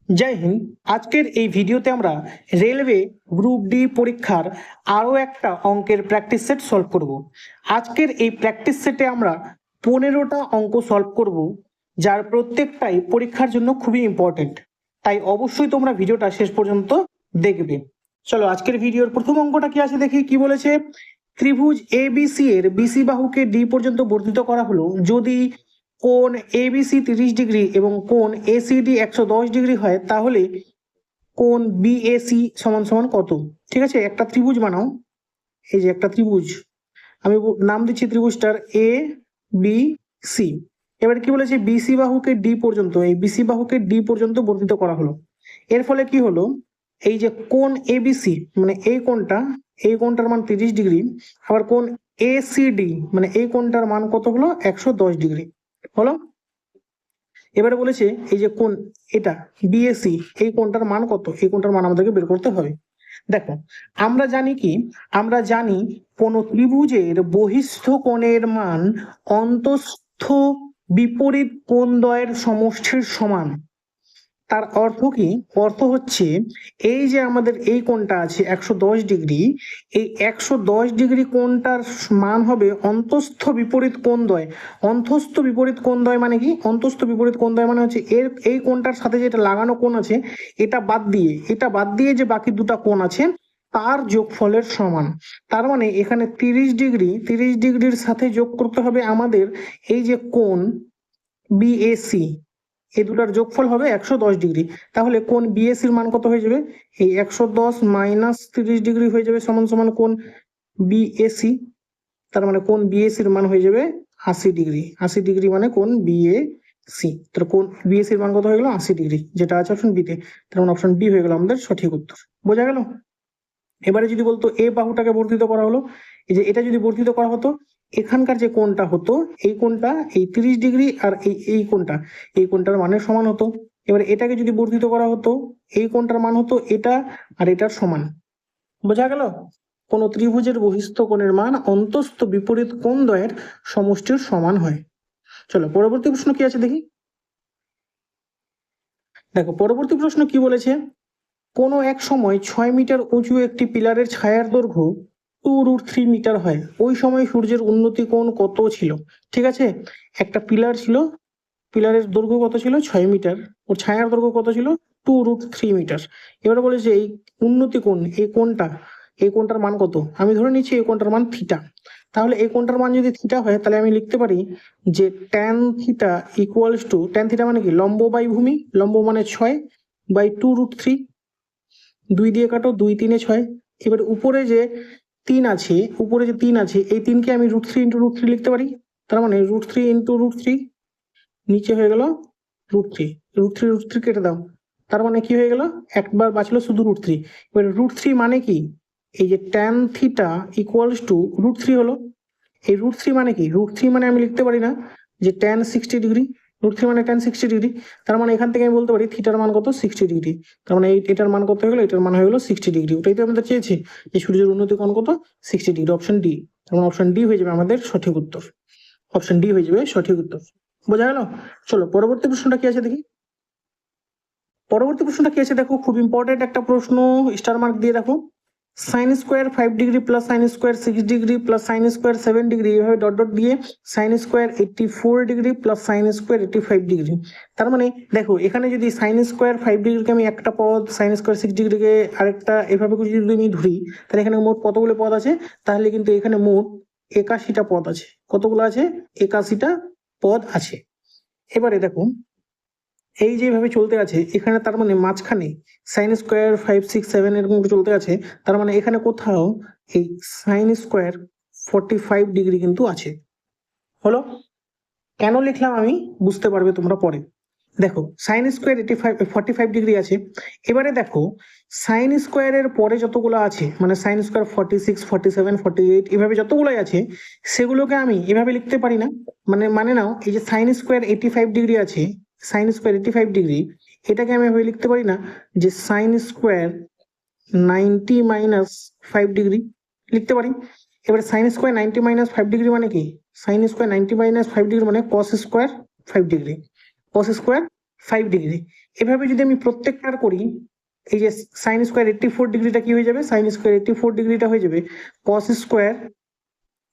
জয় হিন্দ। আজকের এই ভিডিওতে আমরা রেলওয়ে গ্রুপ ডি পরীক্ষার আরও একটা অঙ্কের প্র্যাকটিস সেট সলভ করব। আজকের এই প্র্যাকটিস সেটে আমরা 15টা অঙ্ক সলভ করব, যার প্রত্যেকটাই পরীক্ষার জন্য খুবই ইম্পর্টেন্ট। তাই অবশ্যই তোমরা ভিডিওটা শেষ পর্যন্ত দেখবে। চলো আজকের ভিডিওর প্রথম অঙ্কটা কি আছে দেখি। কি বলেছে, ত্রিভুজ এবিসি এর বিসি বাহুকে ডি পর্যন্ত বর্ধিত করা হলো যদি কোণ এবিসি 30 ডিগ্রি এবং কোণ এসিডি 110 ডিগ্রি হয়, তাহলে কোণ বিএসি সমান সমান কত। ঠিক আছে, একটা ত্রিভুজ বানাও। এই যে একটা ত্রিভুজ, আমি নাম দিচ্ছি ত্রিভুজটার এ বি সি। এবার কি বলেছে, বিসি বাহুকে ডি পর্যন্ত, এই বিসি বাহুকে ডি পর্যন্ত বর্ধিত করা হলো। এর ফলে কি হলো, এই যে কোণ এবিসি মানে এই কোণটার মান 30 ডিগ্রি, আবার কোণ এসিডি মানে এই কোণটার মান কত হলো, 110 ডিগ্রি হলো। এবারে বলেছে এই যে কোণ এটা বিএসি, এই কোণটার মান কত, এই কোণটার মান আমাদেরকে বের করতে হবে। দেখো আমরা জানি কোন ত্রিভুজের বহিস্থ কোণের মান অন্তঃস্থ বিপরীত কোণদ্বয়ের সমষ্টির সমান। তার অর্থ কি, অর্থ হচ্ছে এই যে আমাদের এই কোণটা আছে 110 ডিগ্রি, এই 110 ডিগ্রি কোণটার মান হবে অন্তঃস্থ বিপরীত কোণদ্বয়। অন্তঃস্থ বিপরীত কোণদ্বয় মানে কি, অন্তঃস্থ বিপরীত কোণদ্বয় মানে হচ্ছে এর এই কোণটার সাথে যেটা লাগানো কোণ আছে এটা বাদ দিয়ে যে বাকি দুটো কোণ আছে তার যোগফলের সমান। তার মানে এখানে 30 ডিগ্রির সাথে যোগ করতে হবে আমাদের এই যে কোণ বিএসি, এই দুটার যোগফল হবে 110 ডিগ্রি। তাহলে কোণ বিএসির মান কত হয়ে যাবে, এই 110 মাইনাস 30 ডিগ্রি হয়ে যাবে সমান সমান কোণ বিএসি। তার মানে কোণ বিএসির মান হয়ে যাবে 80 ডিগ্রি। 80 ডিগ্রি মানে কোণ বিএসি। তার কোণ বিএসির মান কত হয়ে গেল, 80 ডিগ্রি, যেটা আছে অপশন বিতে। তার মানে অপশন ডি হয়ে গেল আমাদের সঠিক উত্তর। বোঝা গেল? এবারে যদি বলতো এ বাহুটাকে বর্ধিত করা হলো, এই যে এটা যদি বর্ধিত করা হতো, এখানকার যে কোণটা হতো এই কোণটা এই 30 ডিগ্রি আর এই কোণটা, এই কোণটার মানের সমান হতো। এবার এটাকে যদি বর্ধিত করা হতো, এই কোণটার মান হতো এটা আর এটার সমান। বোঝা গেল? কোন ত্রিভুজের বহিস্থ কোণের মান অন্তঃস্থ বিপরীত কোণদ্বয়ের সমষ্টির সমান হয়। চলো পরবর্তী প্রশ্ন কি আছে দেখি। দেখো পরবর্তী প্রশ্ন কি বলেছে, কোনো এক সময় 6 মিটার উঁচু একটি পিলারের ছায়ার দৈর্ঘ্য 2√3 মিটার হয়, ওই সময় সূর্যের উন্নতি কোণ কত ছিল। ঠিক আছে, একটা পিলার ছিল, পিলারের দৈর্ঘ্য কত ছিল 6 মিটার, ওর ছায়ার দৈর্ঘ্য কত ছিল 2√3 মিটার। এবারে বলেছে এই উন্নতি কোণ, এই কোণটার মান কত। আমি ধরে নিচ্ছি এই কোণটার মান থিটা। তাহলে এই কোণটার মান যদি থিটা হয়, তাহলে আমি লিখতে পারি যে tan theta equals to, tan theta মানে কি, লম্ব বাই ভূমি, লম্ব মানে 6 বাই 2√3, 2 দিয়ে কাটো, 2 3 6। এবার উপরে যে 3 আছে, এই 3কে আমি √3 লিখতে পারি। তার মানে √3 নিচে হয়ে গেল √3 কেটে দাও। তার মানে কি হয়ে গেল, একবার বাঁচলো শুধু √3। এবার √3 মানে কি, এই যে ট্যান থিটা ইকুয়ালস টু √3 হলো। এই √3 মানে কি, √3 মানে আমি লিখতে পারি না যে ট্যান 60 ডিগ্রি, √3 মানে ট্যান 60 ডিগ্রি। তার মানে এখান থেকে আমি বলতে পারি থিটার মান কত, 60 ডিগ্রি। তার মানে এটার মান কত হয়ে গেল, এটার মান হয়ে গেল 60 ডিগ্রি। ওটাই তো আমাদের চেয়েছি যে সূর্যের উন্নতি কোণ কত, 60 ডিগ্রি। Option D. তার মানে অপশন ডি হয়ে যাবে আমাদের সঠিক উত্তর। অপশন ডি হয়ে যাবে সঠিক উত্তর। বোঝা গেল? চলো পরবর্তী প্রশ্নটা কি আছে দেখি। পরবর্তী প্রশ্নটা কি আছে দেখো, খুব ইম্পর্টেন্ট একটা প্রশ্ন, স্টার মার্ক দিয়ে দেখো। Sine square 5 degree plus sine square 6 degree plus sine square 7 degree, এইভাবে ডট ডট দিয়ে sine square 84 degree plus sine square 85 degree. তার মানে দেখো এখানে যদি সাইন স্কোয়ার 5 ডিগ্রিকে আমি একটা পদ, সাইন স্কোয়ার 6 ডিগ্রিকে আরেকটা, এভাবে যদি আমি ধরি, তাহলে এখানে মোট কতগুলো পদ আছে, তাহলে কিন্তু এখানে মোট 81টা পদ আছে। কতগুলো আছে, 81টা পদ আছে। এবারে দেখো এই যেভাবে চলতে আছে এখানে, তার মানে মাঝখানে সাইন স্কোয়ার 5 6 7 এরকম চলতে আছে। তার মানে এখানে কোথাও এই সাইন স্কোয়ার 45 ডিগ্রি কিন্তু আছে। হলো? কেন লিখলাম আমি বুঝতে পারবে তোমরা পরে। দেখো সাইন স্কোয়ার 45 ডিগ্রি আছে। এবারে দেখো সাইন স্কোয়ারের পরে যতগুলো আছে, মানে সাইন স্কোয়ার 46 47 48 এভাবে যতগুলোই আছে, সেগুলোকে আমি এভাবে লিখতে পারি না। মানে নাও এই যে সাইন স্কোয়ার 85 ডিগ্রি আছে, সাইন স্কোয়ার 85 ডিগ্রি, এটাকে আমি এভাবে লিখতে পারি না যে সাইন স্কোয়ার 90 মাইনাস 5 ডিগ্রি, লিখতে পারি। এবারে সাইন স্কোয়ার 90 মাইনাস 5 ডিগ্রি মানে কি, সাইন স্কোয়ার 90 মাইনাস 5 ডিগ্রি মানে cos square 5 degree, cos square 5 degree. এভাবে যদি আমি প্রত্যেকটার করি, এই যে সাইন স্কোয়ার 84 ডিগ্রিটা কি হয়ে যাবে, সাইন স্কোয়ার 84 ডিগ্রিটা হয়ে যাবে cos square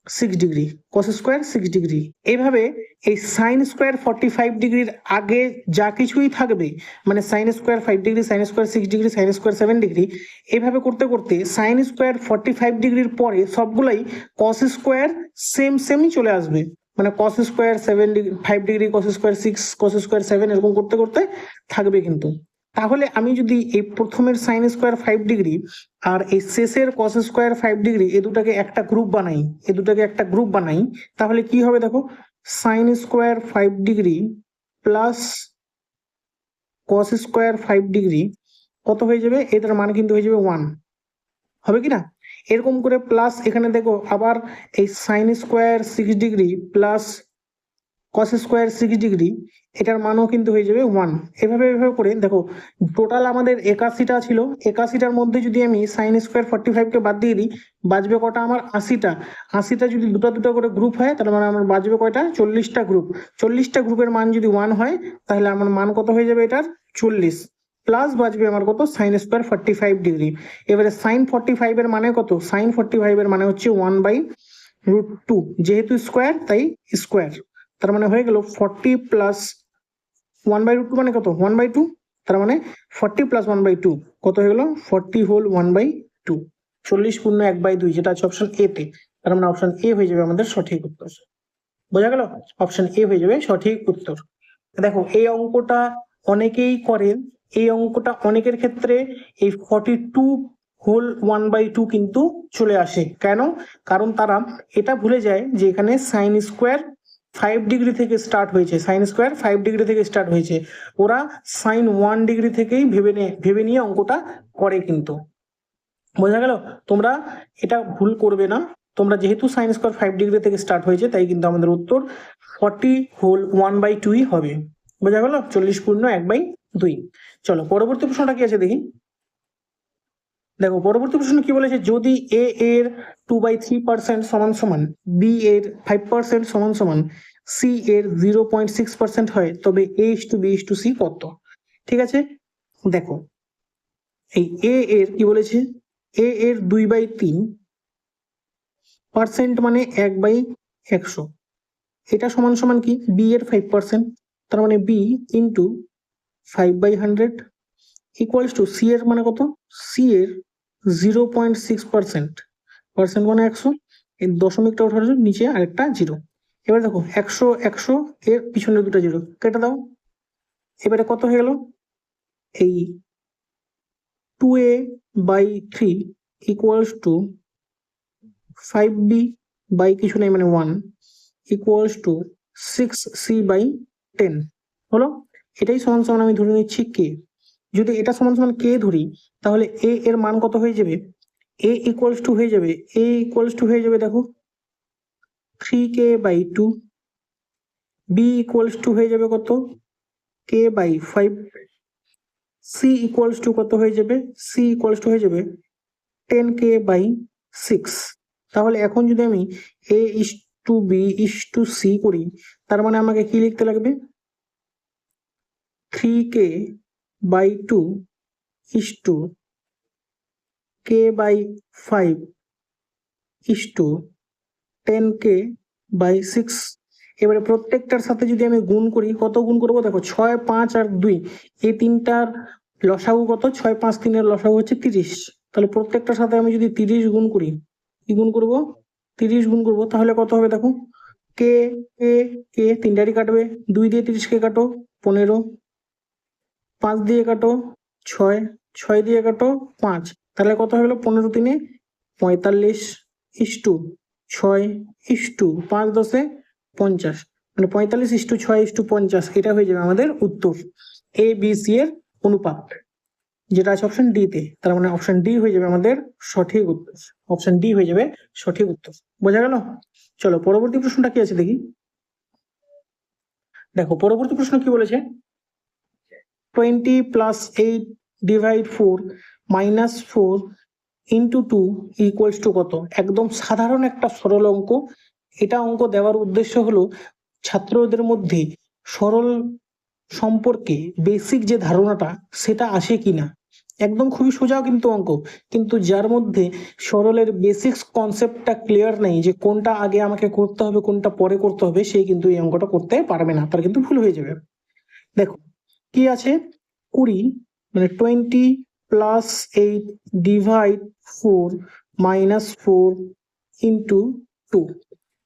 6 degree, cos square 6 degree. এইভাবে এই সাইন স্কোয়ার 45 ডিগ্রির আগে যা কিছুই থাকবে, মানে sine square 5 degree, sine square 6 degree, sine square 7 degree, এইভাবে করতে করতে সাইন স্কোয়ার 45 ডিগ্রির পরে সবগুলাই কস স্কোয়ার সেমই চলে আসবে, মানে cos square 7 degree, 5 degree, cos square 6, cos square 7, এরকম করতে করতে থাকবে কিন্তু। তাহলে আমি যদি এই প্রথমের সাইন স্কোয়ার 5 ডিগ্রি আর এই শেষের কস স্কোয়ার 5 ডিগ্রি এ দুটাকে একটা গ্রুপ বানাই, তাহলে কি হবে দেখো, sine square 5 degree plus cos square 5 degree কত হয়ে যাবে, এটার মান কিন্তু হয়ে যাবে 1, হবে কি না? এরকম করে প্লাস এখানে দেখো আবার এই sine square 6 degree plus cos square 6 degree, এটার মানও কিন্তু হয়ে যাবে 1। এভাবে করে দেখো, টোটাল আমাদের 81টা ছিল, 81টার মধ্যে যদি আমি সাইন স্কোয়ার 45কে বাদ দিয়ে দিই, বাঁচবে কটা আমার, 80টা। 80টা যদি দুটো করে গ্রুপ হয়, তাহলে মানে আমার বাঁচবে কয়টা, 40টা গ্রুপ। 40টা গ্রুপের মান যদি 1 হয়, তাহলে আমার মান কত হয়ে যাবে এটার, 40, প্লাস বাঁচবে আমার কত, সাইন স্কোয়ার 45 ডিগ্রি। এবারে সাইন 45 এর মানে কত, সাইন 45 এর মানে হচ্ছে 1/√2, যেহেতু স্কোয়ার তাই স্কোয়ার, তার মানে হয়ে গেল 40 প্লাস 1/√2 মানে কত, 1/2, তার মানে 40 প্লাস 1/2 কত হয়ে গেল, 40 হোল 1/2, 40 পূর্ণ 1/2, যেটা আছে অপশন এ তে। তার মানে অপশন এ হয়ে যাবে আমাদের সঠিক উত্তর। বোঝা গেল, অপশন এ হয়ে যাবে সঠিক উত্তর। দেখো এই অঙ্কটা অনেকেই করেন, এই অঙ্কটা অনেকের ক্ষেত্রে এই 42 হোল 1/2 কিন্তু চলে আসে। কেন? কারণ তারা এটা ভুলে যায় যে এখানে সাইন স্কোয়ার 5 ডিগ্রি থেকে স্টার্ট হয়েছে, সাইন স্কোয়ার 5 ডিগ্রি থেকে স্টার্ট হয়েছে, ওরা সাইন 1 ডিগ্রি থেকেই ভেবে নিয়ে অঙ্কটা করে কিন্তু। বোঝা গেল, তোমরা এটা ভুল করবে না, তোমরা যেহেতু সাইন স্কোয়ার 5 ডিগ্রি থেকে স্টার্ট হয়েছে, তাই কিন্তু আমাদের উত্তর 40 হোল 1/2 হবে। বোঝা গেল, 40 পূর্ণ 1/2। চলো পরবর্তী প্রশ্নটা কি আছে দেখি। দেখো পরবর্তী প্রশ্ন কি বলেছে, যদি এ এর 2/3% সমান সমান, বি এর 5% সমান সমান, সি এর 0.6% হয়, তবে A/B/C কত? ঠিক আছে, দেখো এই এ এর কি বলেছে, এ এর 2/3% মানে 1/100, এটা সমান সমান কি, বি এর 5%, তার মানে B into 5/100 equals to C এর মানে কত, সি এর 0.6%, পার্সেন্ট মানে 100, এই দশমিকটা ওঠার জন্য নিচে আরেকটা জিরো। এবার দেখো 100 এর পিছনে দুটো জিরো কেটে দাও, এবারে কত হয়ে গেল, এই 2a/3 equals to 5b by কিছু নেই মানে 1 ইকুয়ালস টু 6c/10 হলো। এটাই সমান সমান আমি ধরে নিচ্ছি কে। যদি এটা সমান সমান কে ধরি, তাহলে এ এর মান কত হয়ে যাবে, এ ইকুয়ালস টু হয়ে যাবে দেখো 3k/2, বি ইকুয়ালস টু হয়ে যাবে কত, k/5, সি ইকুয়ালস টু কত হয়ে যাবে, সি ইকুয়ালস টু হয়ে যাবে 10k/6। তাহলে এখন যদি আমি A/B/C করি, তার মানে আমাকে কি লিখতে লাগবে, 3k/2 k/5 10k/6। এবারে প্রত্যেকটার সাথে যদি আমি গুণ করি, কত গুণ করবো দেখো, 6, 5 আর 2, এই তিনটার লসাগু কত, 6, 5, 3 এর লসাগু হচ্ছে 30। তাহলে প্রত্যেকটার সাথে আমি যদি 30 গুণ করি, কি গুণ করব, 30 গুণ করব, তাহলে কত হবে দেখো, কে কে কে তিনটারই কাটবে, 2 দিয়ে 30কে কাটো 15, 5 দিয়ে কাটো 6, 6 দিয়ে কাটো 5, তাহলে কত হলো, 15 3 45 ইস্টু 6 ইস্টু 5 10 50, মানে 45:6:50, এটা হয়ে যাবে আমাদের উত্তর, A/B/C এর অনুপাত, যেটা আছে অপশন ডি তে। তার মানে অপশন ডি হয়ে যাবে আমাদের সঠিক উত্তর, অপশন ডি হয়ে যাবে সঠিক উত্তর। বোঝা গেল, চলো পরবর্তী প্রশ্নটা কি আছে দেখি। দেখো পরবর্তী প্রশ্ন কি বলেছে, 20 + 8 / 4 - 4 × 2 ইকুয়ালস টু কত? একদম সাধারণ একটা সরল অঙ্ক। এটা অঙ্ক দেওয়ার উদ্দেশ্য হলো ছাত্রদের মধ্যে সরল সম্পর্কে বেসিক যে ধারণাটা সেটা আসে কিনা। একদম খুবই সোজা কিন্তু অঙ্ক, কিন্তু যার মধ্যে সরলের বেসিক্স কনসেপ্টটা ক্লিয়ার নেই যে কোনটা আগে আমাকে করতে হবে কোনটা পরে করতে হবে, সেই কিন্তু এই অঙ্কটা করতে পারবে না, তার কিন্তু ভুল হয়ে যাবে। দেখো কি আছে, 20 মানে 20 প্লাস 8 ডিভাইড 4 মাইনাস 4 ইন্টু 2।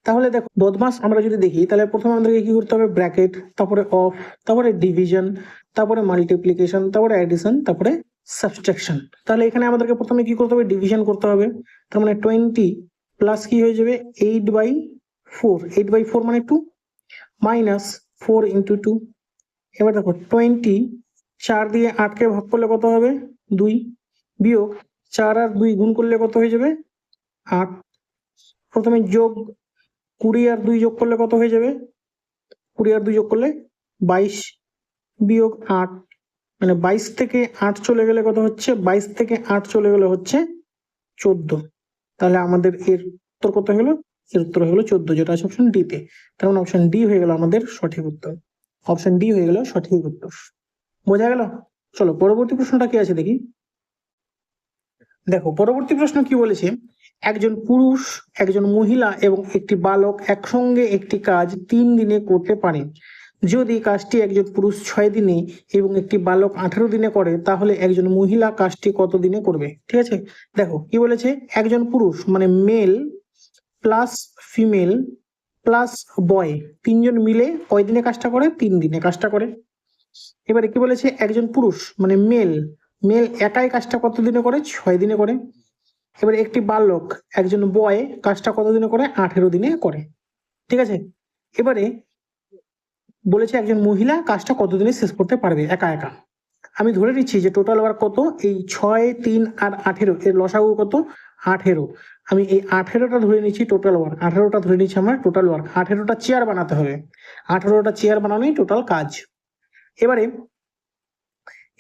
তাহলে দেখো বদমাস আমরা যদি দেখি তাহলে প্রথমে আমাদেরকে কি করতে হবে, ব্র্যাকেট, তারপরে অফ, তারপরে ডিভিশন, তারপরে মাল্টিপ্লিকেশন, তারপরে অ্যাডিশন, তারপরে সাবট্রাকশন। তাহলে এখানে আমাদেরকে প্রথমে কি করতে হবে, ডিভিশন করতে হবে। তার মানে 20 প্লাস কি হয়ে যাবে 8/4, 8/4 মানে 2, মাইনাস 4 ইন্টু 2। এবার দেখো 20 4 দিয়ে 8কে ভাগ করলে কত হবে 2, বিয়োগ 4 আর 2 গুণ করলে কত হয়ে যাবে 8। প্রথমে যোগ 20 আর 2 যোগ করলে কত হয়ে যাবে, 20 আর 2 যোগ করলে 22, বিয়োগ 8 মানে 22 থেকে 8 চলে গেলে কত হচ্ছে, 22 থেকে 8 চলে গেলে হচ্ছে 14। তাহলে আমাদের এর উত্তর কত হলো, এর উত্তর হলো 14, যেটা আছে অপশন ডি তে। তার মানে অপশন ডি হয়ে গেল আমাদের সঠিক উত্তর, অপশন ডি হয়ে গেল সঠিক উত্তর। বোঝা গেল? চলো পরবর্তী প্রশ্নটা কি আছে দেখি। দেখো পরবর্তী প্রশ্ন কি বলেছে, একজন পুরুষ, একজন মহিলা এবং একটি বালক একসঙ্গে একটি কাজ 3 দিনে করতে পারে। যদি কাজটি একজন পুরুষ 6 দিনে এবং একটি বালক 18 দিনে করে, তাহলে একজন মহিলা কাজটি কত দিনে করবে? ঠিক আছে, দেখো কি বলেছে, একজন পুরুষ মানে মেল প্লাস ফিমেল প্লাস বয়, তিনজন মিলে কয় দিনে কাজটা করে, 3 দিনে কাজটা করে। এবারে কি বলেছে, একজন পুরুষ মানে মেল, মেল একাই কাজটা কত দিনে করে, 6 দিনে করে। এবারে একটি বালক একজন বয় কাজটা কত দিনে করে, 18 দিনে করে। ঠিক আছে, এবারে বলেছে একজন মহিলা কাজটা কত দিনে শেষ করতে পারবে একা একা। আমি ধরে নিচ্ছি যে টোটাল ওয়ার্ক কত, এই 6, 3 আর 18 এর লসাগু কত 18। আমি এই 18টা ধরে নিচ্ছি টোটাল ওয়ার্ক, 18টা ধরে নিচ্ছি আমার টোটাল ওয়ার্ক। 18টা চেয়ার বানাতে হবে, 18টা চেয়ার বানানোই টোটাল কাজ। এবারে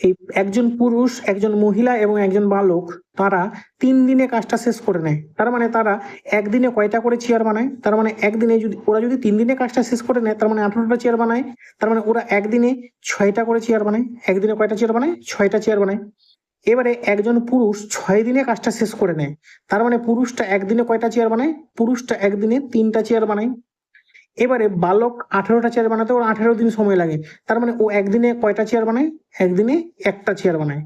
এই একজন পুরুষ, একজন মহিলা এবং একজন বালক তারা 3 দিনে কাজটা শেষ করে নেয়। তার মানে তারা একদিনে কয়টা করে চেয়ার বানায়, তার মানে একদিনে যদি ওরা যদি 3 দিনে কাজটা শেষ করে নেয়, তার মানে 18টা চেয়ার বানায়। তার মানে ওরা একদিনে 6টা করে চেয়ার বানায়। একদিনে কয়টা চেয়ার বানায়, 6টা চেয়ার বানায়। এবারে একজন পুরুষ 6 দিনে কাজটা শেষ করে নেয়, তার মানে পুরুষটা একদিনে কয়টা চেয়ার বানায়, পুরুষটা একদিনে 3টা চেয়ার বানায়। এবারে বালক 18টা চেয়ার বানাতে ওর 18 দিন সময় লাগে, তার মানে ও একদিনে কয়টা চেয়ার বানায়, একদিনে একটা চেয়ার বানায়।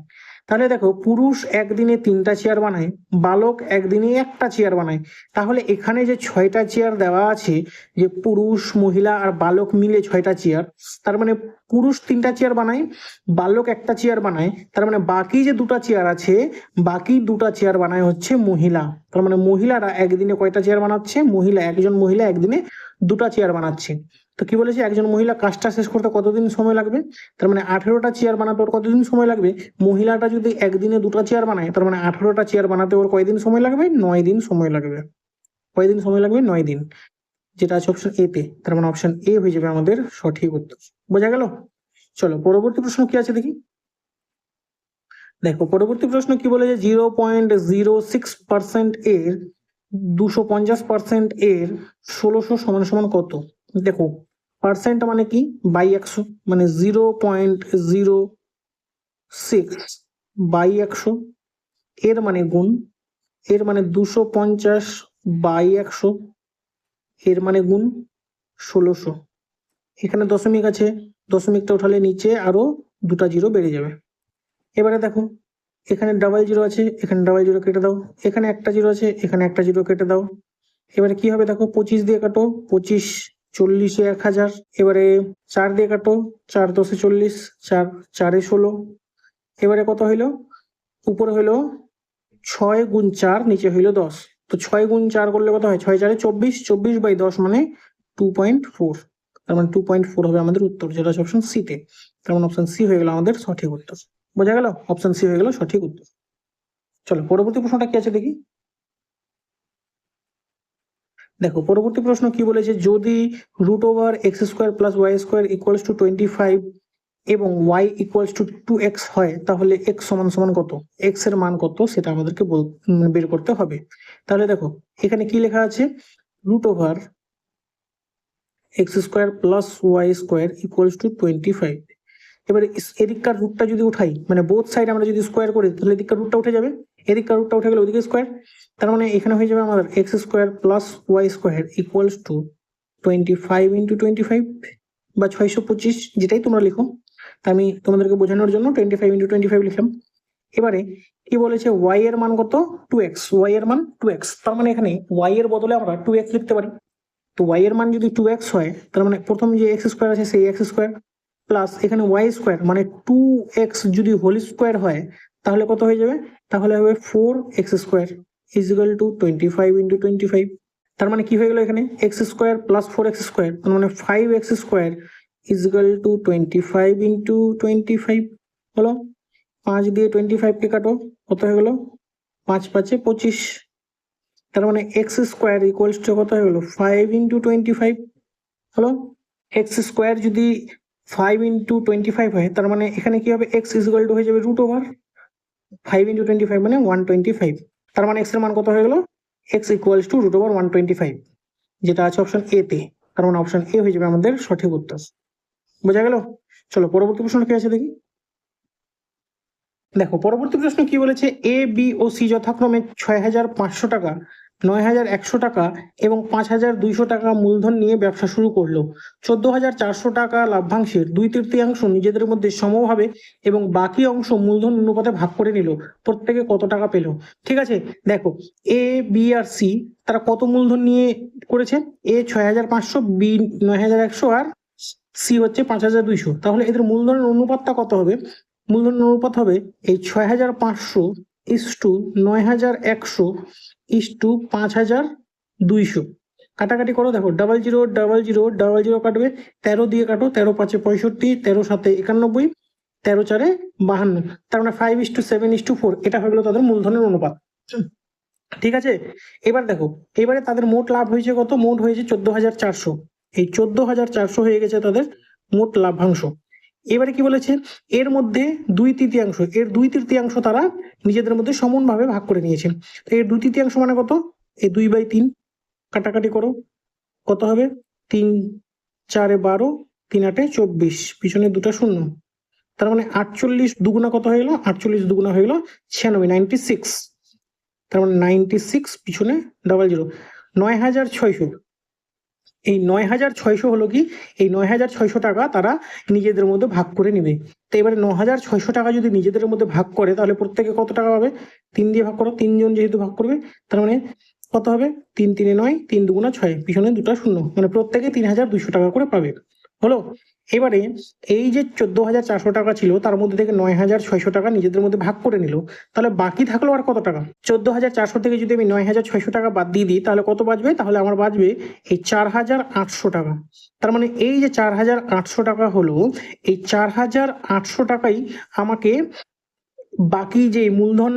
তাহলে দেখো পুরুষ একদিনে 3টা চেয়ার বানায়, বালক একদিনে একটা চেয়ার বানায়। তাহলে এখানে যে 6টা চেয়ার দেওয়া আছে, যে পুরুষ মহিলা আর বালক মিলে 6টা চেয়ার, তার মানে পুরুষ 3টা চেয়ার বানায়, বালক একটা চেয়ার বানায়। তার মানে বাকি যে 2টা চেয়ার আছে, বাকি 2টা চেয়ার বানায় হচ্ছে মহিলা। তার মানে মহিলারা একদিনে কয়টা চেয়ার বানাচ্ছে, মহিলা একজন মহিলা একদিনে 2টা চেয়ার বানাচ্ছে। তো কি বলেছে, একজন মহিলা কাজটা শেষ করতে কতদিন সময় লাগবে, তার মানে 18টা চেয়ার বানাতে ওর কতদিন সময় লাগবে। মহিলাটা যদি একদিনে 2টা চেয়ার বানায়, তার মানে 18টা চেয়ার বানাতে ওর কয়দিন সময় লাগবে, 9 দিন সময় লাগবে। কয়দিন সময় লাগবে, 9 দিন, যেটা আছে অপশন এ তে। তার মানে অপশন এ হয়ে যাবে আমাদের সঠিক উত্তর। বোঝা গেল? চলো পরবর্তী প্রশ্ন কি আছে দেখি। দেখো পরবর্তী প্রশ্ন কি বলে, যে 0.06% এর 250% এর 1600 সমান সমান কত। দেখো পার্সেন্ট মানে কি, বাই 100, মানে 0.06 বাই 100, এর মানে গুণ, এর মানে 250 বাই 100, এর মানে গুণ 1600। এখানে দশমিক আছে, দশমিকটা উঠালে নিচে আরো 2টা জিরো বেড়ে যাবে। এবারে দেখো এখানে ডাবল জিরো আছে, এখানে ডাবল জিরো কেটে দাও, এখানে একটা জিরো আছে, এখানে একটা জিরো কেটে দাও। এবারে কি হবে দেখো, 25 দিয়ে কাটো, 25, 40-এ 1000। এবারে 4 দিয়ে কাটো, 4 10-এ 40, 4 4-এ 16। এবারে কত হইলো, উপরে হইলো 6 গুণ 4, নিচে হইলো 10। তো 6 গুণ 4 করলে কত হয়, 6 4-এ 24, 24/10 মানে 2.4। তার মানে 2.4 হবে আমাদের উত্তর, যেটা হচ্ছে অপশন সি তে। তার মানে অপশন সি হয়ে গেল আমাদের সঠিক উত্তর। বোঝা গেল? অপশন সি হয়ে গেল সঠিক উত্তর। চলো পরবর্তী প্রশ্নটা কি আছে দেখি। দেখো পরবর্তী প্রশ্ন কি বলেছে, যদি √(x² + y² = 25 এবং y = 2x হয়, তাহলে x সমান সমান কত, x এর মান কত সেটা আমাদেরকে বের করতে হবে। তাহলে দেখো এখানে কি লেখা আছে, √(x² + y² = 25। এবারে এদিককার রুটটা যদি উঠাই, মানে বোথ সাইড আমরা যদি স্কোয়ার করি, তাহলে এদিককার রুটটা উঠে যাবে, এদিককার রুটটা উঠে গেলে ওদিকে স্কোয়ার। তার মানে এখানে হয়ে যাবে আমাদের X square plus Y square equals to 25 into 25 বা 625, যেটাই তোমরা লিখো। তা আমি তোমাদেরকে বোঝানোর জন্য 25 ইন্টু 25 লিখলাম। এবারে কি বলেছে, ওয়াই এর মান কত, 2x, ওয়াই এর মান 2x। তার মানে এখানে ওয়াই এর বদলে আমরা 2x লিখতে পারি। তো ওয়াই এর মান যদি 2x হয়, তার মানে প্রথম যে এক্স স্কোয়ার আছে সেই এক্স স্কোয়ার প্লাস এখানে ওয়াই স্কোয়ার, মানে 2x যদি হোল স্কোয়ার হয় তাহলে কত হয়ে যাবে, তাহলে হবে 4x square is equal two 25 into 25। তার মানে কি হয়ে গেল, এখানে x square plus 4x square, তার মানে 5x square is equal two 25 into 25 হলো। 5 দিয়ে 25 কে কাটো, কত হয়ে গেল, 5 5 25। তার মানে এক্স স্কোয়ার ইকুয়ালস টু কত হয়ে গেল, 5 ইন্টু 25 হলো। এক্স স্কোয়ার যদি 5 ইন্টু 25 হয়, তার মানে এখানে কি হবে, এক্স ইকুয়াল টু হয়ে যাবে রুট ওভার 5 ইন্টু 25 মানে 125। তার মানে এক্স এর মান কত হয়ে গেল, X equals to root over 125, যেটা আছে অপশন এ তে। তার মানে অপশন এ হয়ে যাবে আমাদের সঠিক উত্তর। বোঝা গেল? চলো পরবর্তী প্রশ্ন কি আছে দেখি। দেখো পরবর্তী প্রশ্ন কি বলেছে, এ বি ও সি যথাক্রমে 6,500 টাকা, 9,100 টাকা এবং 5,200 টাকা মূলধন নিয়ে ব্যবসা শুরু করলো। 14,400 টাকা লাভ্যাংশের 2/3 নিজেদের মধ্যে সমভাবে এবং বাকি অংশ মূলধন অনুপাতে ভাগ করে নিল। প্রত্যেকে কত টাকা পেল? ঠিক আছে, দেখো এ বি আর সি তারা কত মূলধন নিয়ে করেছে, এ 6,500, বি 9,100 আর সি হচ্ছে 5,200। তাহলে এদের মূলধনের অনুপাতটা কত হবে? মূলধনের অনুপাত হবে এই 6,500 ইস টু 9,100 ইস টু 5,200। কাটাকাটি করো, দেখো 00 00 00 কাটবে, 13 দিয়ে কাটো, 13 5 65, 13 7 91, 13 4 52। তার মানে 5:7:4, এটা হয়ে গেল তাদের মূলধনের অনুপাত। ঠিক আছে, এবার দেখো এবারে তাদের মোট লাভ হয়েছে কত, মোট হয়েছে 14,400। এই 14,400 হয়ে গেছে তাদের মোট লাভ্যাংশ। এবারে কি বলেছে, এর মধ্যে 2/3, এর 2/3 তারা নিজেদের মধ্যে সমানভাবে ভাগ করে নিয়েছে। তো এর 2/3 মানে কত, এই 2/3, কাটাকাটি করো, কত হবে, 3 4 12, 3 8 24, পিছনে দুটো শূন্য। তার মানে 48 দুগুণা কত হয়ে গেল, 48 দুগুণা হয়ে গেল 96, 96। তার মানে 96 পিছনে 00, 9,600। এই 9,600 হলো কি, এই 9,600 টাকা তারা নিজেদের মধ্যে ভাগ করে নেবে। তো এবারে 9,600 টাকা যদি নিজেদের মধ্যে ভাগ করে, তাহলে প্রত্যেকে কত টাকা পাবে, 3 দিয়ে ভাগ করো, 3 জন যেহেতু ভাগ করবে, তার মানে কত হবে, 3 3 9, 3 2 6, পিছনে দুটো শূন্য, মানে প্রত্যেকে 3,200 টাকা করে পাবে। হলো, এবারে এই যে 14,400 টাকা ছিল তার মধ্যে থেকে 9,600 টাকা নিজেদের মধ্যে ভাগ করে নিল, তাহলে বাকি থাকলো আর কত টাকা, 14,400 থেকে যদি আমি 9,600 টাকা বাদ দিয়ে দিই তাহলে কত বাঁচবে, তাহলে আমার বাঁচবে এই 4,800 টাকা। তার মানে এই যে 4,800 টাকা হলো, এই 4,800 টাকাই আমাকে বাকি যে মূলধন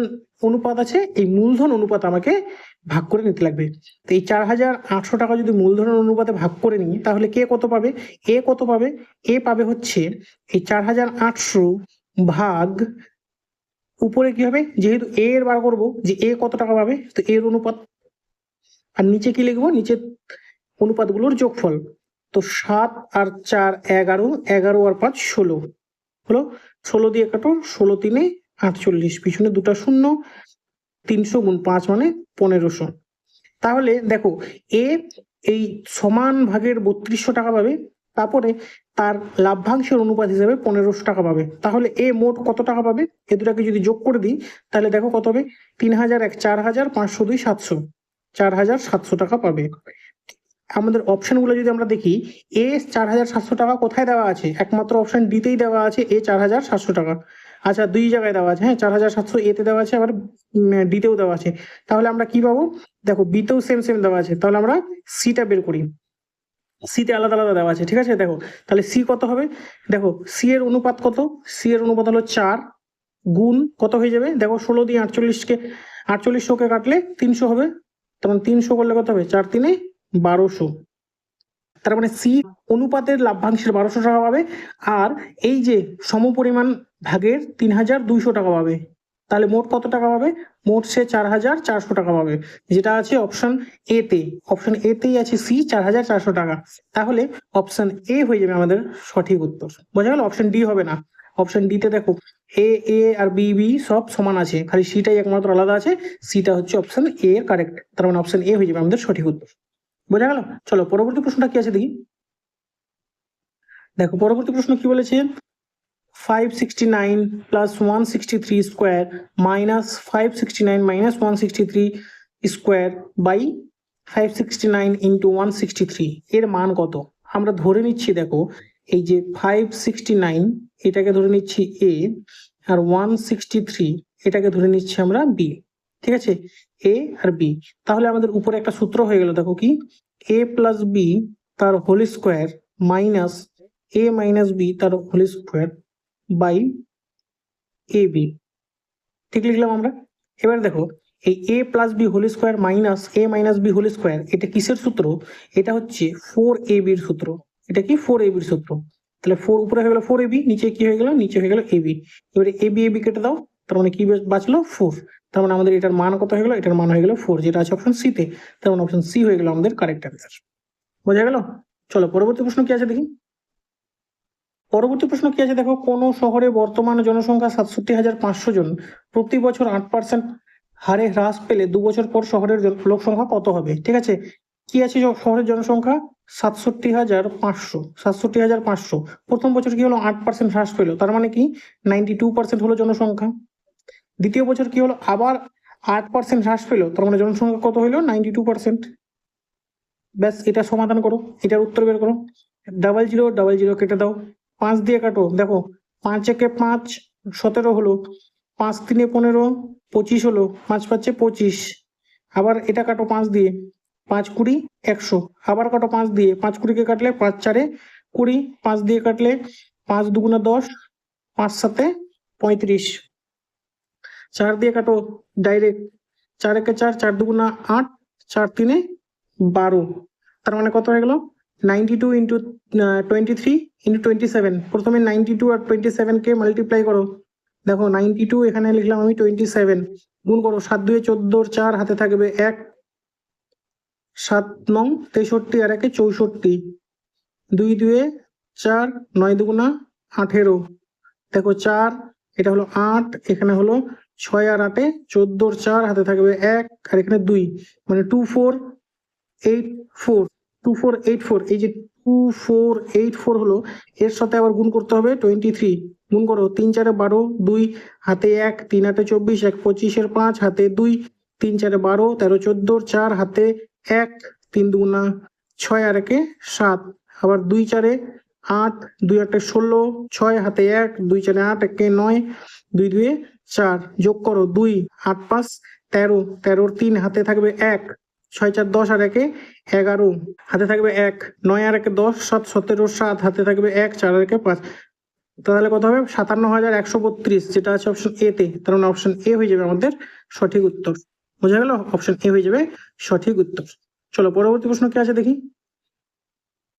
অনুপাত আছে, এই মূলধন অনুপাত আমাকে ভাগ করে নিতে লাগবে। তো এই 4,800 টাকা যদি মূলধনের অনুপাতে ভাগ করে নিই, তাহলে কে কত পাবে, এ কত পাবে, এ পাবে হচ্ছে এই 4,800 ভাগ, উপরে কি হবে, যেহেতু এ এর বার করবো যে এ কত টাকা পাবে, তো এর অনুপাত, আর নিচে কি লিখবো, নিচে অনুপাতগুলোর যোগফল। তো 7 আর 4 11, 11 আর 5 16 হলো, 16 দিয়ে কাটো, 16 3 48, পিছনে দুটো শূন্য, 300 গুণ 5 মানে 1,500। তাহলে দেখো এ এই সমান ভাগের 3200 টাকা পাবে, তারপরে তার লাভ্যাংশের অনুপাত হিসেবে 1,500 টাকা পাবে। তাহলে এ মোট কত টাকা পাবে, এ দুটাকে যদি যোগ করে দিই তাহলে দেখো কত হবে, 3,001, 4,000, 502, 700, 4,700 টাকা পাবে। আমাদের অপশনগুলো যদি আমরা দেখি, এ 4,700 টাকা কোথায় দেওয়া আছে, একমাত্র অপশন ডিতেই দেওয়া আছে এ 4,700 টাকা। আচ্ছা, দুই জায়গায় দেওয়া আছে, হ্যাঁ 4,700 এতে দেওয়া আছে, আবার ডিতেও দেওয়া আছে। তাহলে আমরা কি পাবো, দেখো বিতেও সেম সেম দেওয়া আছে, তাহলে আমরা সিটা বের করি, সিতে আলাদা আলাদা দেওয়া আছে। ঠিক আছে, দেখো তাহলে সি কত হবে, দেখো সি এর অনুপাত কত, সি এর অনুপাত হলো 4 গুণ কত হয়ে যাবে, দেখো 16 দিয়ে 48কে কাটলে 300 হবে, তখন 300 করলে কত হবে, 4 3 1200। তার মানে সি অনুপাতের লাভ্যাংশের 1,200 টাকা পাবে, আর এই যে সমপরিমাণ ভাগের 3,200 টাকা পাবে। তাহলে মোট কত টাকা পাবে, মোট সে 4,400 টাকা পাবে, যেটা আছে অপশন এ তে। অপশন এ তেই আছে সি 4,400 টাকা। তাহলে অপশন এ হয়ে যাবে আমাদের সঠিক উত্তর। বোঝা গেল, অপশন ডি হবে না। অপশন ডিতে দেখো এ এ আর বি বি সব সমান আছে, খালি সিটাই একমাত্র আলাদা আছে, সিটা হচ্ছে অপশন এ এর কারেক্ট, তার মানে অপশন এ হয়ে যাবে আমাদের সঠিক উত্তর। বোঝা গেল? চলো পরবর্তী প্রশ্নটা কি আছে দেখি। দেখো পরবর্তী প্রশ্ন কি বলেছে, 569 plus 163 square minus 569 minus 163 square by 569 into 163 এর মান কত? আমরা ধরে নিচ্ছি দেখো এই যে 569 এটাকে ধরে নিচ্ছি এ, আর 163 এটাকে ধরে নিচ্ছি আমরা বি। ঠিক আছে, এ আর বি। তাহলে আমাদের উপরে একটা সূত্র হয়ে গেল, দেখো কি, এ প্লাস বি তার whole square minus A minus B তার whole square by A B. ঠিক লিখলাম আমরা। এবার দেখো এই A plus B whole square minus A minus B whole square, এটা কিসের সূত্র? এটা হচ্ছে 4ab সূত্র। এটা কি 4ab সূত্র। তাহলে 4 উপরে হয়ে গেল 4ab, নিচে কি হয়ে গেল, নিচে হয়ে গেল ab। এবারে ab ab কেটে দাও, তার মানে কি বাঁচলো 4। তার মানে আমাদের এটার মান কত হয়ে গেল, এটার মান হয়ে গেল 4, যেটা আছে অপশন সি তে। তার মানে অপশন সি হয়ে গেল আমাদের কারেক্ট অ্যান্সার। বোঝা গেল? চলো পরবর্তী প্রশ্ন কি আছে দেখি। পরবর্তী প্রশ্ন কি আছে দেখো, কোন শহরে বর্তমান জনসংখ্যা 67,500 জন, প্রতি বছর 8% হারে হ্রাস পেলে 2 বছর পর শহরের লোক সংখ্যা কত হবে? ঠিক আছে, কি আছে শহরের জনসংখ্যা 67,500, 67,500, প্রথম বছর কি হলো 8% হ্রাস পেলো, তার মানে কি 92% হলো জনসংখ্যা। দ্বিতীয় বছর কি হলো, আবার 8% হ্রাস পেলো, তার মানে জনসংখ্যা কত হলো 92%। ব্যাস, এটা সমাধান করো, এটার উত্তর বের করো। 00 কেটে দাও, 5 দিয়ে কাটো, দেখো 5 একে 5, 17 হলো, 5 3 15, 25 হলো, 5 5 25। আবার এটা কাটো 5 দিয়ে, 5 20 100, আবার কাটো 5 দিয়ে, 5 20 কে কাটলে 5 4 20, 5 দিয়ে কাটলে 5 2 10, 5 7 35। 4 দিয়ে কাটো ডাইরেক্ট, 4 একে 4, 4 2 8, 4 3 12। তার মানে কত হয়ে গেল 92 ইন্টু 23 ইন্টু 27। প্রথমে 92 আর 27 কে মাল্টিপ্লাই করো, দেখো 92 এখানে লিখলাম আমি, 27 গুণ করো, 7 2 14, 4 হাতে থাকবে 1, 7 9 63 আর 1 64, 2 2 4, 9 2 18, দেখো 4, এটা হলো 8, এখানে হলো 6 আর 8 14, 4 হাতে থাকবে 1 আর এখানে 2, মানে 2484, 2484। এই যে 2484 হলো, এর সাথে আবার গুণ করতে হবে 23, গুণ করো, 3 4 12, 2 হাতে 1, 3 8 24, 1 25 এর 5 হাতে 2, 3 4 12, 13 14, 4 হাতে 1, 3 2 6 আর 1 7, আবার 2 4 8, 2 8 16, 6 হাতে 1, 2 4 8, 1 9, 2 2 4, যোগ করো 2 8 5 13, 13 3 হাতে থাকবে 1, 6 4 10 আর 1 11 হাতে থাকবে 1, 9 আর 1 10, 7 17 7 হাতে থাকবে 1, 4 আর 1 5। তাহলে কত হবে 57,132, যেটা আছে অপশন এ তে। তার মানে অপশন এ হয়ে যাবে আমাদের সঠিক উত্তর। বোঝা গেল? অপশন এ হয়ে যাবে সঠিক উত্তর। চলো পরবর্তী প্রশ্ন কি আছে দেখি।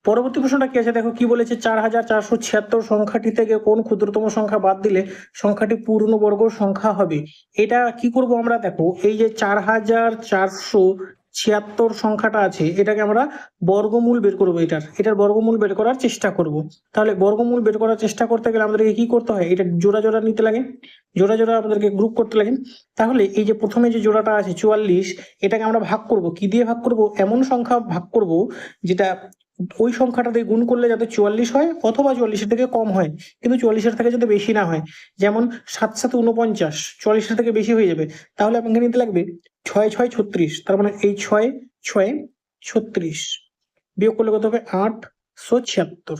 পরবর্তী প্রশ্নটা কি আছে দেখো, কি বলেছে, 4,476 সংখ্যাটি থেকে কোন ক্ষুদ্রতম সংখ্যা বাদ দিলে সংখ্যাটি পূর্ণবর্গ সংখ্যা হবে? এটা কি করব আমরা, দেখো এই যে 4,476 সংখ্যাটা আছে, এটাকে আমরা বর্গমূল বের করবো, এটার বর্গমূল বের করার চেষ্টা করব। তাহলে বর্গমূল বের করার চেষ্টা করতে গেলে আমাদেরকে কি করতে হয়, এটা জোড়া জোড়া নিতে লাগে, জোড়া জোড়া আমাদেরকে গ্রুপ করতে লাগে। তাহলে এই যে প্রথমে যে জোড়াটা আছে 44, এটাকে আমরা ভাগ করব, কি দিয়ে ভাগ করব, এমন সংখ্যা ভাগ করব যেটা ওই সংখ্যাটা দিয়ে গুণ করলে যাতে 44 হয়, অথবা 44-এর থেকে কম হয়, কিন্তু 44-এর থেকে যাতে বেশি না হয়। যেমন 7 7 49, 44-এর থেকে বেশি হয়ে যাবে। তাহলে আপনাকে নিতে লাগবে 6 6 36, তার মানে এই 6 6 36 বিয়োগ করলে কত হবে 876।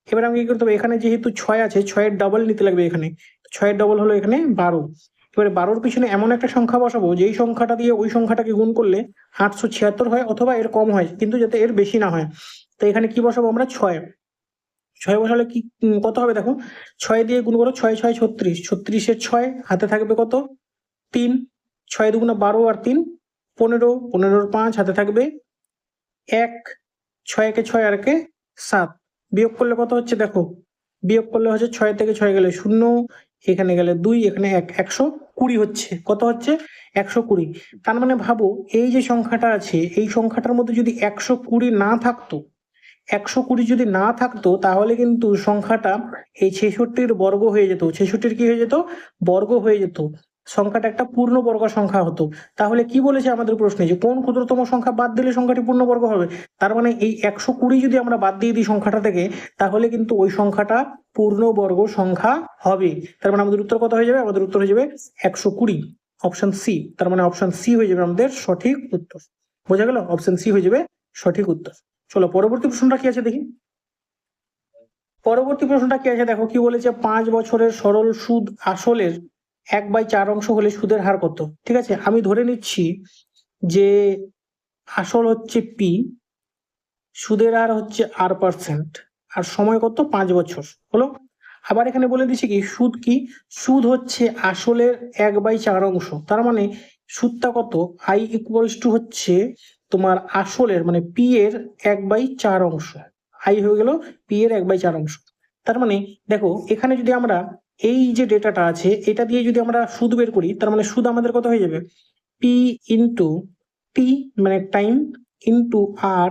এবার আমাকে কি করতে হবে, এখানে যেহেতু 6 আছে, 6-এর ডাবল নিতে লাগবে, এখানে 6-এর ডাবল হলো এখানে 12। এবারে 12-র পিছনে এমন একটা সংখ্যা বসাবো যেই সংখ্যাটা দিয়ে ওই সংখ্যাটাকে গুণ করলে 876 হয় অথবা এর কম হয়, কিন্তু যাতে এর বেশি না হয়। তো এখানে কি বসাবো আমরা, 6 বসালে কি কত হবে, দেখো 6 দিয়ে গুণ করো, 6 6 36, 36-এর 6 হাতে থাকবে কত 3, 6 2 12 আর 3 15, 15-এর 5 হাতে থাকবে 1, 6 একে 6 আর 1 7, বিয়োগ করলে কত হচ্ছে, দেখো বিয়োগ করলে হচ্ছে 6 থেকে 6 গেলে 0, এখানে গেলে 2, এখানে 1, 120 হচ্ছে, কত হচ্ছে 120। তার মানে ভাবো এই যে সংখ্যাটা আছে, এই সংখ্যাটার মধ্যে যদি 120 না থাকতো, 120 যদি না থাকতো তাহলে কিন্তু সংখ্যাটা এই 66-র বর্গ হয়ে যেত। 66-র কি হয়ে যেত? বর্গ হয়ে যেত। সংখ্যাটা একটা পূর্ণবর্গ সংখ্যা হতো। তাহলে কি বলেছে আমাদের প্রশ্নে, যে কোন ক্ষুদ্রতম সংখ্যা বাদ দিলে সংখ্যাটি পূর্ণবর্গ হবে? তার মানে এই 120 যদি আমরা বাদ দিয়ে দিই সংখ্যাটা থেকে, তাহলে কিন্তু ওই সংখ্যাটা পূর্ণবর্গ সংখ্যা হবে। তার মানে আমাদের উত্তর কত হয়ে যাবে? আমাদের উত্তর হয়ে যাবে 120, অপশন সি। তার মানে অপশন সি হয়ে যাবে আমাদের সঠিক উত্তর। বোঝা গেল? অপশন সি হয়ে যাবে সঠিক উত্তর। চলো পরবর্তী প্রশ্নটা কি আছে দেখি। পরবর্তী প্রশ্নটা কি আছে দেখো, কি বলেছে? 5 বছরের সরল সুদ আসলের 1/4 অংশ হলে সুদের হার কত? ঠিক আছে, আমি ধরে নিচ্ছি যে আসল হচ্ছে পি, সুদের হার হচ্ছে r%, আর সময় কত? 5 বছর হলো। আবার এখানে বলে দিচ্ছি কি সুদ কি? সুদ হচ্ছে আসলের 1/4 অংশ। তার মানে সুদটা কত? i ইকুয়ালস টু হচ্ছে তোমার আসলের মানে পি এর 1/4 অংশ। i হয়ে গেল পি এর 1/4 অংশ। তার মানে দেখো এখানে যদি আমরা এই যে ডেটাটা আছে এটা দিয়ে যদি আমরা সুদ বের করি, তার মানে সুদ আমাদের কত হয়ে যাবে? পি ইন্টু টি মানে time into R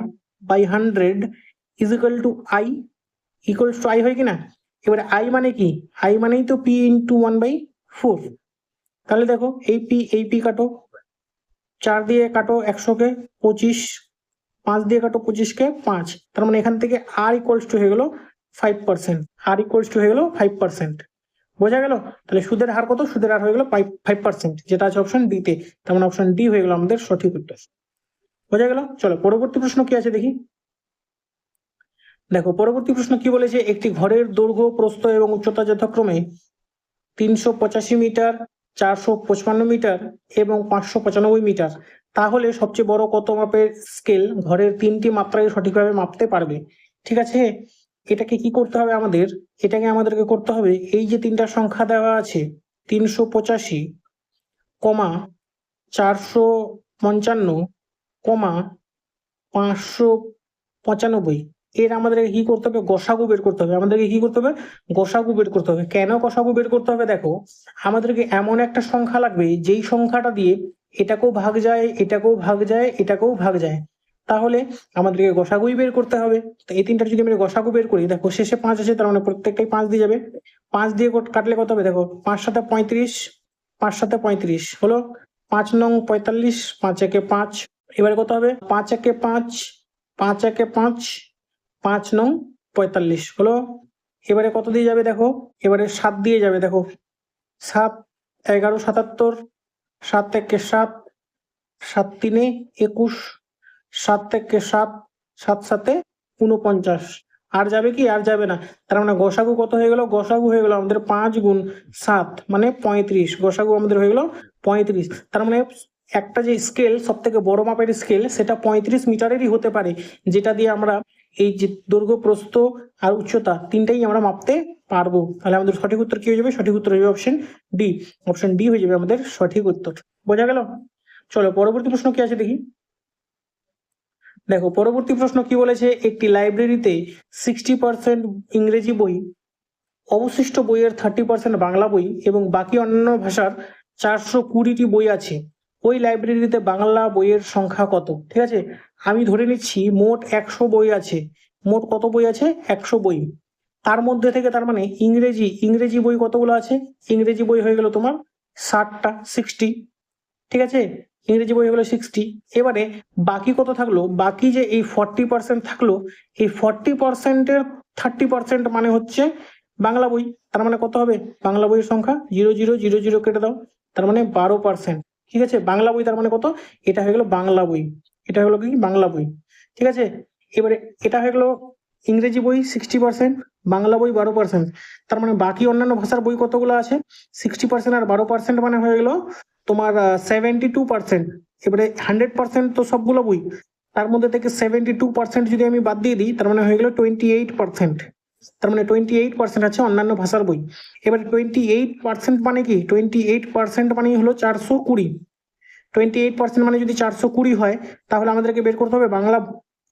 by 100 is equal to I, equals to I হয় কিনা? এবারে আই মানে কি? আই মানেই তো পি ইন্টু 1/4। তাহলে দেখো এই পি কাটো, 4 দিয়ে কাটো 100-কে 25, 5 দিয়ে কাটো 25-কে 5। তার মানে এখান থেকে আর ইকুয়ালস টু হয়ে গেল 5%। আর ইকুয়ালস টু হয়ে গেল 5%। বোঝা গেল? তাহলে সুদের হার কত? সুদের হার হয়ে গেল 5%, যেটা আছে অপশন ডি তে। তার মানে অপশন ডি হয়ে গেল আমাদের সঠিক উত্তর। বোঝা গেল? চলো পরবর্তী প্রশ্ন কি আছে দেখি। দেখো পরবর্তী প্রশ্ন কি বলেছে, একটি ঘরের দৈর্ঘ্য প্রস্থ এবং উচ্চতা যথাক্রমে 385 মিটার, 455 মিটার এবং 595 মিটার, তাহলে সবচেয়ে বড় কত মাপের স্কেল ঘরের 3টি মাত্রায় সঠিকভাবে মাপতে পারবে? ঠিক আছে, এটাকে কি করতে হবে আমাদের? এটাকে আমাদেরকে করতে হবে, এই যে 3টা সংখ্যা দেওয়া আছে 385, 455, 595, এর আমাদেরকে কি করতে হবে? গসাগু বের করতে হবে। আমাদেরকে কি করতে হবে? গসাগু বের করতে হবে। কেন গসাগু বের করতে হবে? দেখো আমাদেরকে এমন একটা সংখ্যা লাগবে যেই সংখ্যাটা দিয়ে এটাকেও ভাগ যায়, এটাকেও ভাগ যায়, এটাকেও ভাগ যায়। তাহলে আমাদেরকে গসাগুই বের করতে হবে। তো এই 3টার যদি আমরা গসাগু বের করি, দেখো শেষে 5 আছে, তার মানে প্রত্যেকটাই 5 দিয়ে যাবে। 5 দিয়ে কাটলে কত হবে? দেখো 5 7 35, 5 7 35 হলো 5 নং 45, 5 একে 5। এবারে কত হবে? 5 একে 5, 5 একে 5, 5 নং 45 হলো। এবারে কত দিয়ে যাবে? দেখো এবারে 7 দিয়ে যাবে। দেখো 7 11 77, 7 একে 7, 7 3 21, 7 থেকে 7, 7 7 49। আর যাবে কি? আর যাবে না। তার মানে গসাগু কত হয়ে গেল? গসাগু হয়ে গেল আমাদের 5 গুণ 7 মানে 35। গসাগু আমাদের হয়ে গেল 35। তার মানে একটা যে স্কেল সব থেকে বড় মাপের স্কেল সেটা 35 মিটারেরই হতে পারে, যেটা দিয়ে আমরা এই যে দৈর্ঘ্য প্রস্থ আর উচ্চতা 3টাই আমরা মাপতে পারবো। তাহলে আমাদের সঠিক উত্তর কি হয়ে যাবে? সঠিক উত্তর হয়ে যাবে অপশন ডি। অপশন ডি হয়ে যাবে আমাদের সঠিক উত্তর। বোঝা গেল? চলো পরবর্তী প্রশ্ন কি আছে দেখি। দেখো পরবর্তী প্রশ্ন কি বলেছে, একটি লাইব্রেরিতে 60% ইংরেজি বই, অবশিষ্ট বইয়ের 30% বাংলা বই এবং বাকি অন্যান্য ভাষার 420টি বই আছে। ওই লাইব্রেরিতে বাংলা বইয়ের সংখ্যা কত? ঠিক আছে, আমি ধরে নিচ্ছি মোট 100 বই আছে। মোট কত বই আছে? 100 বই। তার মধ্যে থেকে তার মানে ইংরেজি বই কতগুলো আছে? ইংরেজি বই হয়ে গেল তোমার 60টা, 60। ঠিক আছে, ইংরেজি বই হলো 60। এবারে বাকি কত থাকলো? বাকি যে এই 40% থাকলো, এই 40%-এর 30% মানে হচ্ছে বাংলা বই। তার মানে কত হবে? বাংলা বইয়ের সংখ্যা 0 0 0 0 কেটে দাও, তার মানে 12%। ঠিক আছে, বাংলা বই তার মানে কত? এটা হয়ে গেল বাংলা বই। এটা হলো কি? বাংলা বই। ঠিক আছে, এবারে এটা হয়ে গেল ইংরেজি বই 60%, বাংলা বই 12%। তার মানে বাকি অন্যান্য ভাষার বই কতগুলো আছে? 60% আর 12% মানে হয়ে গেল তোমার 72%। এবারে 100% তো সবগুলো বই, তার মধ্যে থেকে 72% যদি আমি বাদ দিয়ে দিই, তার মানে হয়ে গেল 28%। তার মানে 28% আছে অন্যান্য ভাষার বই। এবারে 28% মানে কি? 28% মানে হলো 420। 28% মানে যদি 420 হয়, তাহলে আমাদেরকে বের করতে হবে বাংলা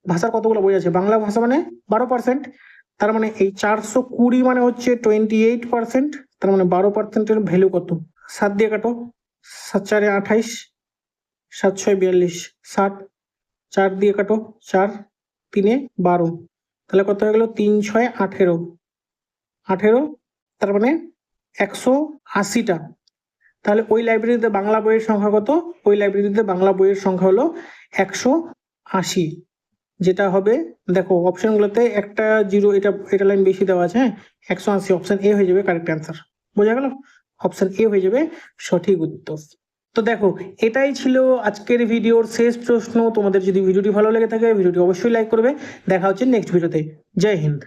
ভাষার কতগুলো বই আছে। বাংলা ভাষা মানে 12%। তার মানে এই 420 মানে হচ্ছে 28%। তার মানে 12%-এর ভ্যালু কত? 7 দিয়ে কাটো, 7 4 28, 7 6 42, 60। 4 দিয়ে কাটো, 4 3 12, তাহলে কত হয়ে গেল 3 6 18, 18 তার মানে 180টা। তাহলে ওই লাইব্রেরিতে বাংলা বইয়ের সংখ্যা কত? ওই লাইব্রেরিতে বাংলা বইয়ের সংখ্যা হলো 180, যেটা হবে দেখো অপশনগুলোতে একটা জিরো, এটা লাইন বেশি দেওয়া আছে। হ্যাঁ, 180 অপশন এ হয়ে যাবে কারেক্ট অ্যান্সার। বোঝা গেল? অপশন এ হয়ে যাবে সঠিক উত্তর। তো দেখো, এটাই ছিল আজকের ভিডিওর শেষ প্রশ্ন। তোমাদের যদি ভিডিওটি ভালো লেগে থাকে ভিডিওটি অবশ্যই লাইক করবে। দেখা হচ্ছে নেক্সট ভিডিওতে। জয় হিন্দ।